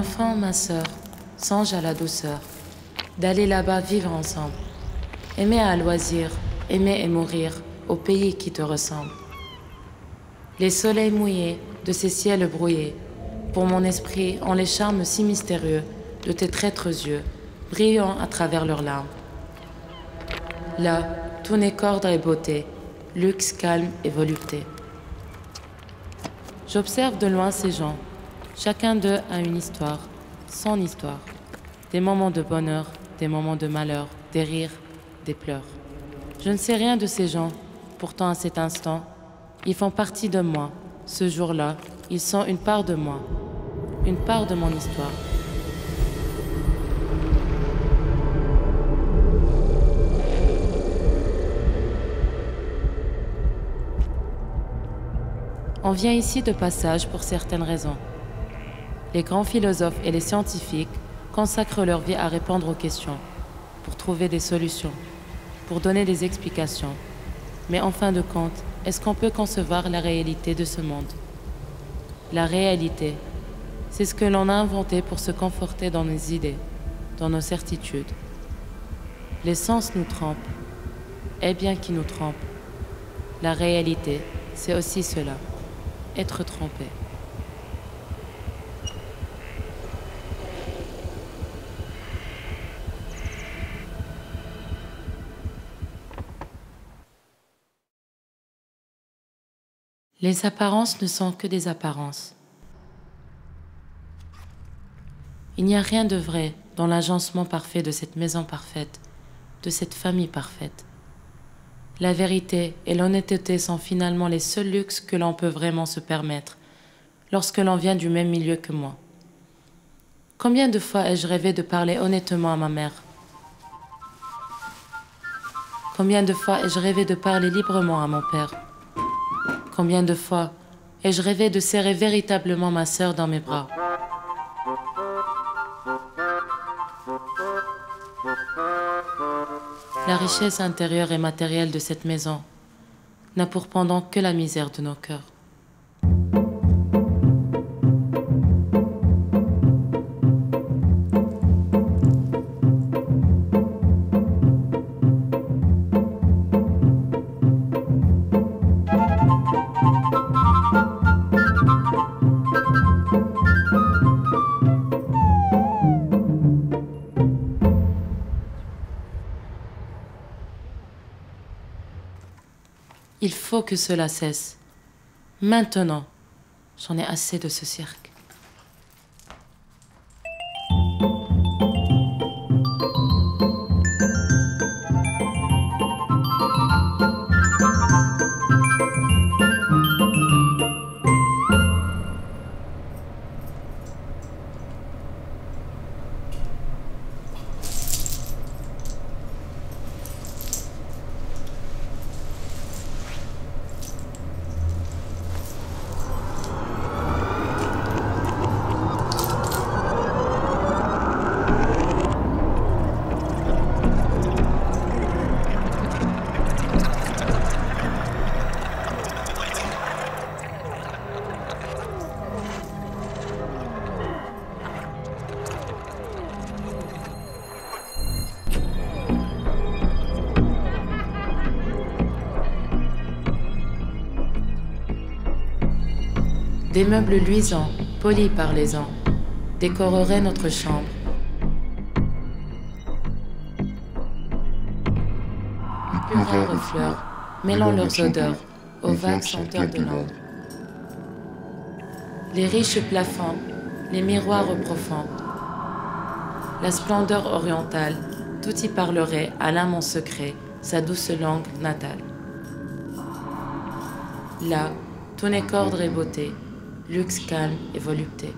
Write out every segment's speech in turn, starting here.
enfant, ma sœur, songe à la douceur d'aller là-bas vivre ensemble. Aimer à loisir, aimer et mourir au pays qui te ressemble. Les soleils mouillés de ces ciels brouillés, pour mon esprit ont les charmes si mystérieux de tes traîtres yeux, brillant à travers leurs larmes. Là, tout n'est qu'ordre et beauté, luxe, calme et volupté. J'observe de loin ces gens. Chacun d'eux a une histoire, son histoire. Des moments de bonheur, des moments de malheur, des rires, des pleurs. Je ne sais rien de ces gens, pourtant à cet instant, ils font partie de moi. Ce jour-là, ils sont une part de moi, une part de mon histoire. On vient ici de passage pour certaines raisons. Les grands philosophes et les scientifiques consacrent leur vie à répondre aux questions, pour trouver des solutions, pour donner des explications. Mais en fin de compte, est-ce qu'on peut concevoir la réalité de ce monde? La réalité, c'est ce que l'on a inventé pour se conforter dans nos idées, dans nos certitudes. Les sens nous trompent, et bien qu'ils nous trompent, la réalité, c'est aussi cela. Être trompé. Les apparences ne sont que des apparences. Il n'y a rien de vrai dans l'agencement parfait de cette maison parfaite, de cette famille parfaite. La vérité et l'honnêteté sont finalement les seuls luxes que l'on peut vraiment se permettre lorsque l'on vient du même milieu que moi. Combien de fois ai-je rêvé de parler honnêtement à ma mère? Combien de fois ai-je rêvé de parler librement à mon père? Combien de fois ai-je rêvé de serrer véritablement ma sœur dans mes bras? La richesse intérieure et matérielle de cette maison n'a pour pendant que la misère de nos cœurs. Il faut que cela cesse. Maintenant, j'en ai assez de ce cirque. Des meubles luisants, polis par les ans, décoreraient notre chambre. Plus rares fleurs, mêlant leurs odeurs aux vagues senteurs de l'ambre. Les riches plafonds, les miroirs profonds, la splendeur orientale, tout y parlerait à l'âme en secret, sa douce langue natale. Là, tout n'est qu'ordre et beauté, luxe, calme et volupté.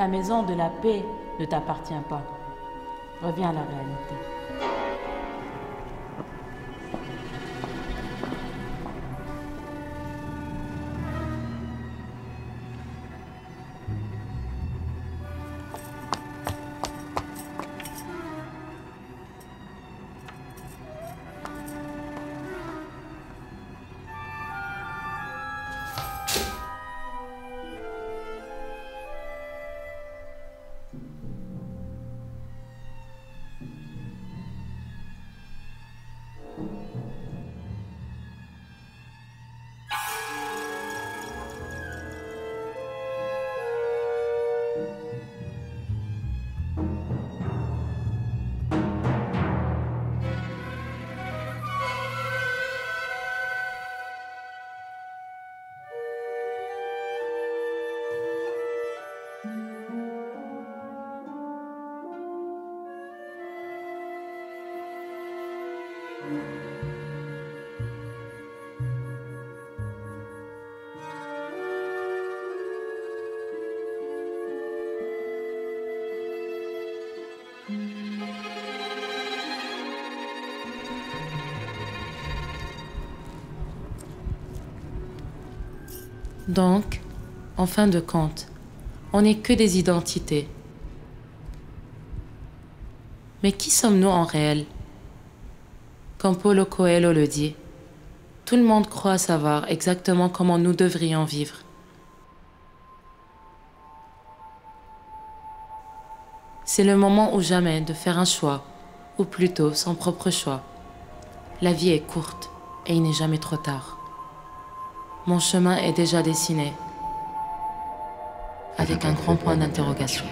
la maison de la paix ne t'appartient pas. Reviens à la réalité. Donc, en fin de compte, on n'est que des identités. Mais qui sommes-nous en réel? Comme Paulo Coelho le dit, tout le monde croit savoir exactement comment nous devrions vivre. C'est le moment ou jamais de faire un choix, ou plutôt son propre choix. La vie est courte et il n'est jamais trop tard. Mon chemin est déjà dessiné, avec un grand point d'interrogation.